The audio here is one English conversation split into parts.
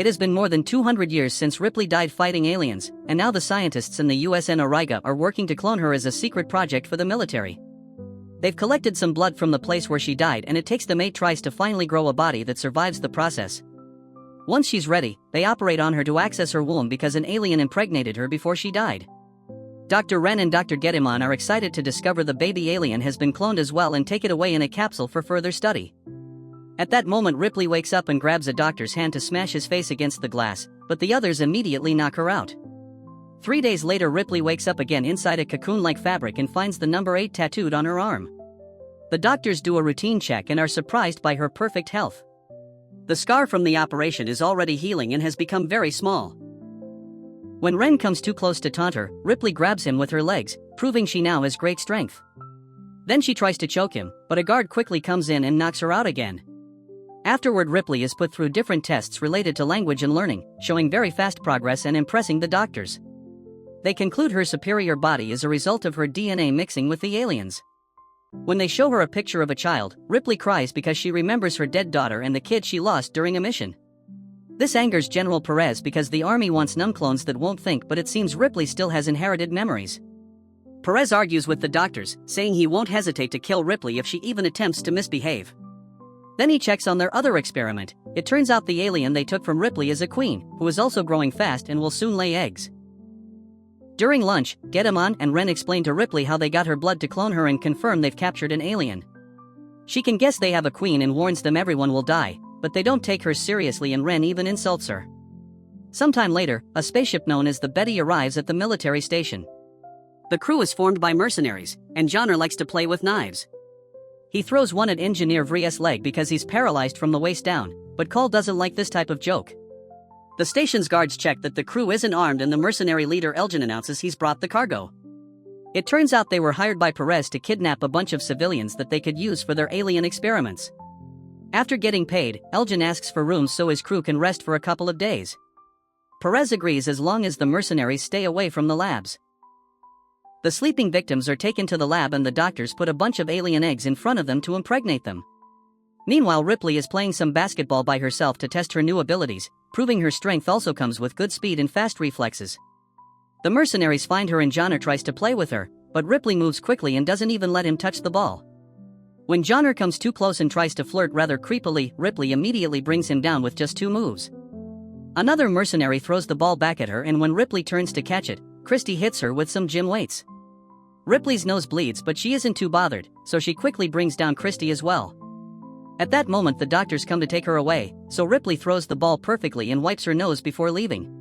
It has been more than 200 years since Ripley died fighting aliens, and now the scientists in the USN Auriga are working to clone her as a secret project for the military. They've collected some blood from the place where she died, and it takes them 8 tries to finally grow a body that survives the process. Once she's ready, they operate on her to access her womb because an alien impregnated her before she died. Dr. Ren and Dr. Gedimon are excited to discover the baby alien has been cloned as well and take it away in a capsule for further study. At that moment, Ripley wakes up and grabs a doctor's hand to smash his face against the glass, but the others immediately knock her out. 3 days later, Ripley wakes up again inside a cocoon-like fabric and finds the number 8 tattooed on her arm. The doctors do a routine check and are surprised by her perfect health. The scar from the operation is already healing and has become very small. When Ren comes too close to taunt her, Ripley grabs him with her legs, proving she now has great strength. Then she tries to choke him, but a guard quickly comes in and knocks her out again. Afterward, Ripley is put through different tests related to language and learning, showing very fast progress and impressing the doctors. They conclude her superior body is a result of her DNA mixing with the aliens. When they show her a picture of a child, Ripley cries because she remembers her dead daughter and the kid she lost during a mission. This angers General Perez because the army wants nunclones that won't think, but it seems Ripley still has inherited memories. Perez argues with the doctors, saying he won't hesitate to kill Ripley if she even attempts to misbehave. Then he checks on their other experiment. It turns out the alien they took from Ripley is a queen, who is also growing fast and will soon lay eggs. During lunch, Gedimon and Ren explain to Ripley how they got her blood to clone her and confirm they've captured an alien. She can guess they have a queen and warns them everyone will die, but they don't take her seriously and Ren even insults her. Sometime later, a spaceship known as the Betty arrives at the military station. The crew is formed by mercenaries, and Johnner likes to play with knives. He throws one at Engineer Vries's leg because he's paralyzed from the waist down, but Cole doesn't like this type of joke. The station's guards check that the crew isn't armed and the mercenary leader Elgin announces he's brought the cargo. It turns out they were hired by Perez to kidnap a bunch of civilians that they could use for their alien experiments. After getting paid, Elgin asks for rooms so his crew can rest for a couple of days. Perez agrees as long as the mercenaries stay away from the labs. The sleeping victims are taken to the lab and the doctors put a bunch of alien eggs in front of them to impregnate them. Meanwhile, Ripley is playing some basketball by herself to test her new abilities, proving her strength also comes with good speed and fast reflexes. The mercenaries find her and Johnner tries to play with her, but Ripley moves quickly and doesn't even let him touch the ball. When Johnner comes too close and tries to flirt rather creepily, Ripley immediately brings him down with just 2 moves. Another mercenary throws the ball back at her, and when Ripley turns to catch it, Christy hits her with some gym weights. Ripley's nose bleeds, but she isn't too bothered, so she quickly brings down Christy as well. At that moment, the doctors come to take her away, so Ripley throws the ball perfectly and wipes her nose before leaving.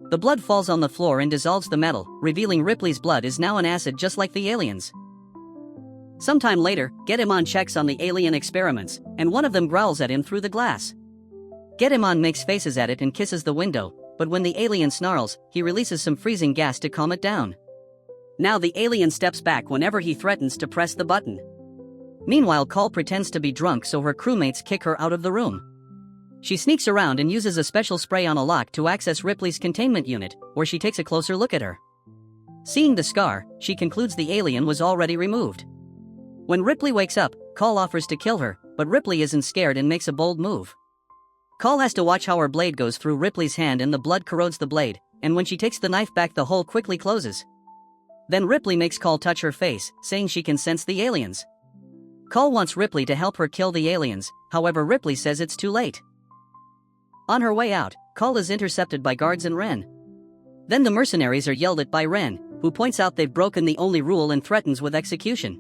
The blood falls on the floor and dissolves the metal, revealing Ripley's blood is now an acid just like the aliens. Sometime later, Gedimon checks on the alien experiments, and one of them growls at him through the glass. Gedimon makes faces at it and kisses the window, but when the alien snarls, he releases some freezing gas to calm it down. Now the alien steps back whenever he threatens to press the button. Meanwhile, Cole pretends to be drunk, so her crewmates kick her out of the room. She sneaks around and uses a special spray on a lock to access Ripley's containment unit, where she takes a closer look at her. Seeing the scar, she concludes the alien was already removed. When Ripley wakes up, Cole offers to kill her, but Ripley isn't scared and makes a bold move. Cole has to watch how her blade goes through Ripley's hand and the blood corrodes the blade, and when she takes the knife back, the hole quickly closes. Then Ripley makes Cole touch her face, saying she can sense the aliens. Cole wants Ripley to help her kill the aliens, however Ripley says it's too late. On her way out, Cole is intercepted by guards and Ren. Then the mercenaries are yelled at by Ren, who points out they've broken the only rule and threatens with execution.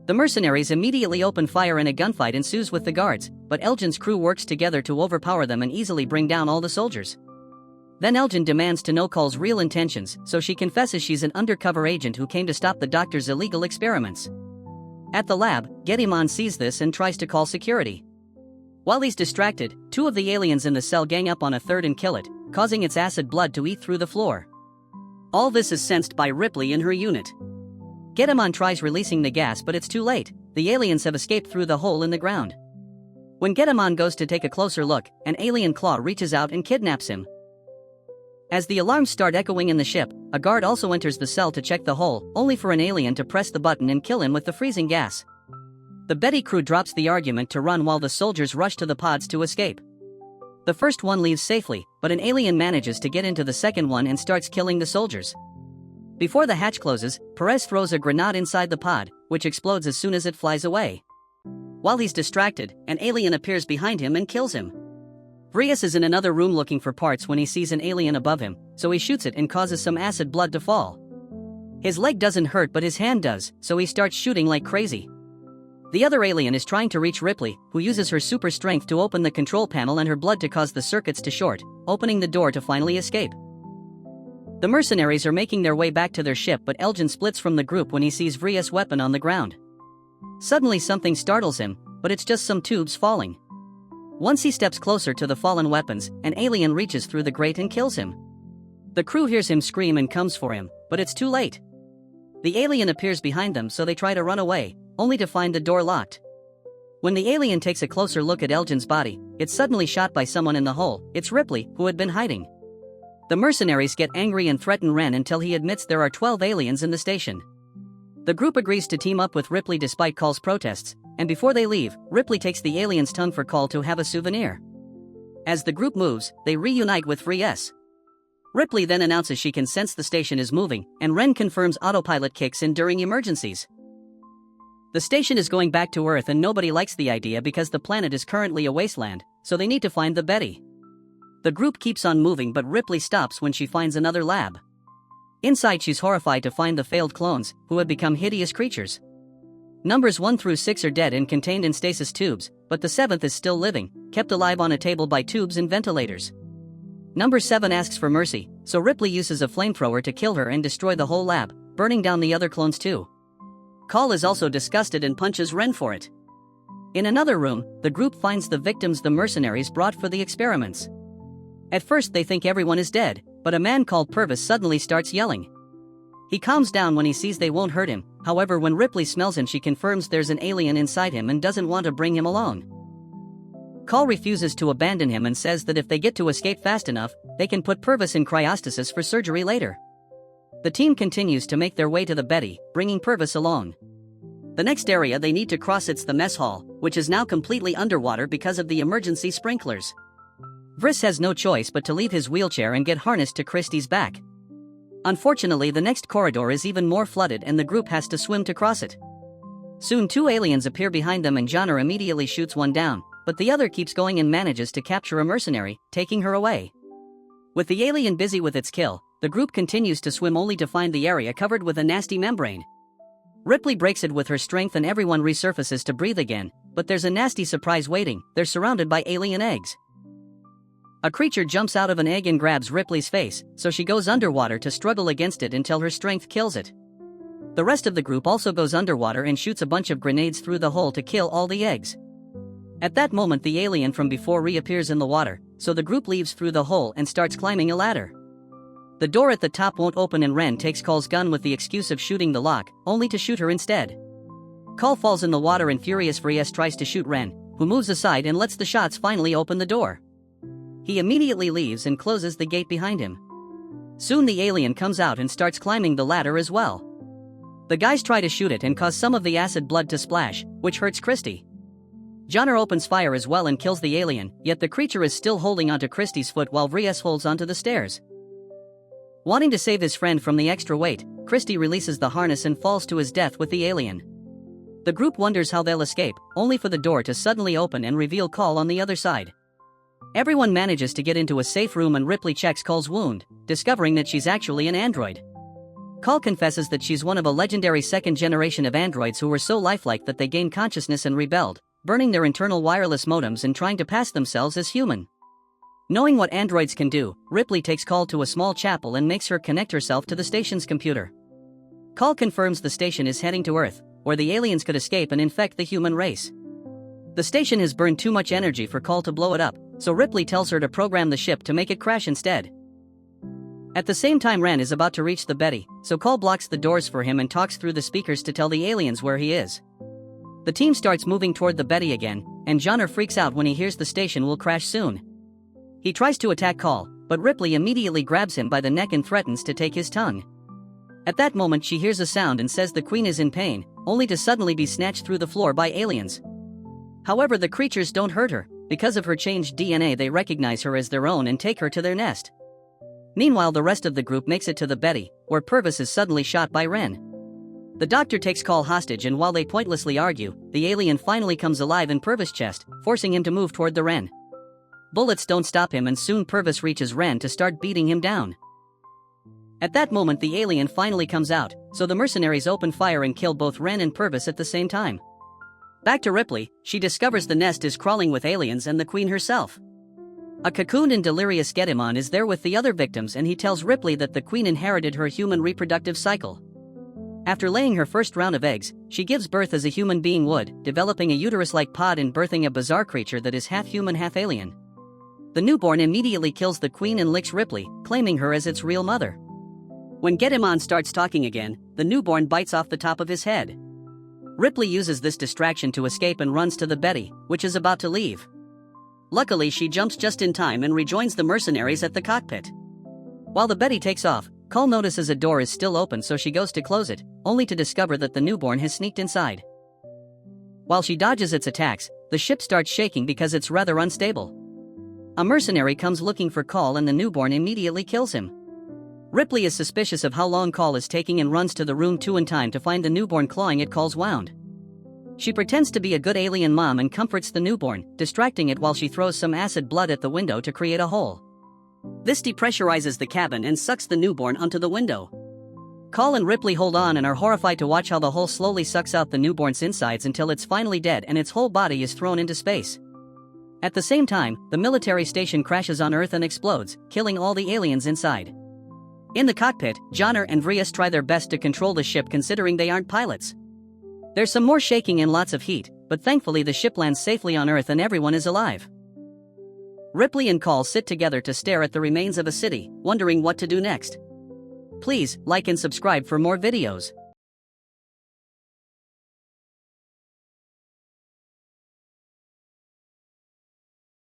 The mercenaries immediately open fire and a gunfight ensues with the guards, but Elgin's crew works together to overpower them and easily bring down all the soldiers. Then Elgin demands to know Cole's real intentions, so she confesses she's an undercover agent who came to stop the doctor's illegal experiments. At the lab, Gedimon sees this and tries to call security. While he's distracted, 2 of the aliens in the cell gang up on a third and kill it, causing its acid blood to eat through the floor. All this is sensed by Ripley in her unit. Gedimon tries releasing the gas, but it's too late. The aliens have escaped through the hole in the ground. When Gedimon goes to take a closer look, an alien claw reaches out and kidnaps him. As the alarms start echoing in the ship, a guard also enters the cell to check the hole, only for an alien to press the button and kill him with the freezing gas. The Betty crew drops the argument to run while the soldiers rush to the pods to escape. The first one leaves safely, but an alien manages to get into the second one and starts killing the soldiers. Before the hatch closes, Perez throws a grenade inside the pod, which explodes as soon as it flies away. While he's distracted, an alien appears behind him and kills him. Vrias is in another room looking for parts when he sees an alien above him, so he shoots it and causes some acid blood to fall. His leg doesn't hurt but his hand does, so he starts shooting like crazy. The other alien is trying to reach Ripley, who uses her super strength to open the control panel and her blood to cause the circuits to short, opening the door to finally escape. The mercenaries are making their way back to their ship, but Elgin splits from the group when he sees Vrias' weapon on the ground. Suddenly something startles him, but it's just some tubes falling. Once he steps closer to the fallen weapons, an alien reaches through the grate and kills him. The crew hears him scream and comes for him, but it's too late. The alien appears behind them, so they try to run away, only to find the door locked. When the alien takes a closer look at Elgin's body, it's suddenly shot by someone in the hole. It's Ripley, who had been hiding. The mercenaries get angry and threaten Ren until he admits there are 12 aliens in the station. The group agrees to team up with Ripley despite Call's protests, and before they leave, Ripley takes the alien's tongue for Call to have a souvenir. As the group moves, they reunite with Vrias. Ripley then announces she can sense the station is moving, and Ren confirms autopilot kicks in during emergencies. The station is going back to Earth and nobody likes the idea because the planet is currently a wasteland, so they need to find the Betty. The group keeps on moving, but Ripley stops when she finds another lab. Inside, she's horrified to find the failed clones, who had become hideous creatures. Numbers 1 through 6 are dead and contained in stasis tubes, but the 7th is still living, kept alive on a table by tubes and ventilators. Number 7 asks for mercy, so Ripley uses a flamethrower to kill her and destroy the whole lab, burning down the other clones too. Call is also disgusted and punches Ren for it. In another room, the group finds the victims the mercenaries brought for the experiments. At first they think everyone is dead, but a man called Purvis suddenly starts yelling. He calms down when he sees they won't hurt him, however when Ripley smells him she confirms there's an alien inside him and doesn't want to bring him along. Call refuses to abandon him and says that if they get to escape fast enough, they can put Purvis in cryostasis for surgery later. The team continues to make their way to the Betty, bringing Purvis along. The next area they need to cross is the mess hall, which is now completely underwater because of the emergency sprinklers. Vriss has no choice but to leave his wheelchair and get harnessed to Christie's back. Unfortunately, the next corridor is even more flooded and the group has to swim to cross it. Soon 2 aliens appear behind them and Johnner immediately shoots one down, but the other keeps going and manages to capture a mercenary, taking her away. With the alien busy with its kill, the group continues to swim only to find the area covered with a nasty membrane. Ripley breaks it with her strength and everyone resurfaces to breathe again, but there's a nasty surprise waiting. They're surrounded by alien eggs. A creature jumps out of an egg and grabs Ripley's face, so she goes underwater to struggle against it until her strength kills it. The rest of the group also goes underwater and shoots a bunch of grenades through the hole to kill all the eggs. At that moment the alien from before reappears in the water, so the group leaves through the hole and starts climbing a ladder. The door at the top won't open and Ren takes Call's gun with the excuse of shooting the lock, only to shoot her instead. Call falls in the water and furious Vrias tries to shoot Ren, who moves aside and lets the shots finally open the door. He immediately leaves and closes the gate behind him. Soon the alien comes out and starts climbing the ladder as well. The guys try to shoot it and cause some of the acid blood to splash, which hurts Christie. Johnner opens fire as well and kills the alien, yet the creature is still holding onto Christie's foot while Vrias holds onto the stairs. Wanting to save his friend from the extra weight, Christie releases the harness and falls to his death with the alien. The group wonders how they'll escape, only for the door to suddenly open and reveal Call on the other side. Everyone manages to get into a safe room and Ripley checks Call's wound, discovering that she's actually an android. Call confesses that she's one of a legendary second generation of androids who were so lifelike that they gained consciousness and rebelled, burning their internal wireless modems and trying to pass themselves as human. Knowing what androids can do, Ripley takes Call to a small chapel and makes her connect herself to the station's computer. Call confirms the station is heading to Earth, where the aliens could escape and infect the human race. The station has burned too much energy for Call to blow it up, so Ripley tells her to program the ship to make it crash instead. At the same time Ren is about to reach the Betty, so Call blocks the doors for him and talks through the speakers to tell the aliens where he is. The team starts moving toward the Betty again, and Johnner freaks out when he hears the station will crash soon. He tries to attack Call, but Ripley immediately grabs him by the neck and threatens to take his tongue. At that moment she hears a sound and says the Queen is in pain, only to suddenly be snatched through the floor by aliens. However, the creatures don't hurt her, Because of her changed DNA, they recognize her as their own and take her to their nest. Meanwhile, the rest of the group makes it to the Betty, where Purvis is suddenly shot by Ren. The doctor takes Call hostage, and while they pointlessly argue, the alien finally comes alive in Purvis' chest, forcing him to move toward the Ren. Bullets don't stop him, and soon Purvis reaches Ren to start beating him down. At that moment, the alien finally comes out, so the mercenaries open fire and kill both Ren and Purvis at the same time. Back to Ripley, she discovers the nest is crawling with aliens and the Queen herself. A cocooned and delirious Gedimon is there with the other victims, and he tells Ripley that the Queen inherited her human reproductive cycle. After laying her first round of eggs, she gives birth as a human being would, developing a uterus-like pod and birthing a bizarre creature that is half human, half alien. The newborn immediately kills the Queen and licks Ripley, claiming her as its real mother. When Gedimon starts talking again, the newborn bites off the top of his head. Ripley uses this distraction to escape and runs to the Betty, which is about to leave. Luckily, she jumps just in time and rejoins the mercenaries at the cockpit. While the Betty takes off, Call notices a door is still open, so she goes to close it, only to discover that the newborn has sneaked inside. While she dodges its attacks, the ship starts shaking because it's rather unstable. A mercenary comes looking for Call, and the newborn immediately kills him. Ripley is suspicious of how long Call is taking and runs to the room 2 in time to find the newborn clawing at Call's wound. She pretends to be a good alien mom and comforts the newborn, distracting it while she throws some acid blood at the window to create a hole. This depressurizes the cabin and sucks the newborn onto the window. Call and Ripley hold on and are horrified to watch how the hole slowly sucks out the newborn's insides until it's finally dead and its whole body is thrown into space. At the same time, the military station crashes on Earth and explodes, killing all the aliens inside. In the cockpit, Johnner and Vrias try their best to control the ship, considering they aren't pilots. There's some more shaking and lots of heat, but thankfully the ship lands safely on Earth and everyone is alive. Ripley and Call sit together to stare at the remains of a city, wondering what to do next. Please like and subscribe for more videos.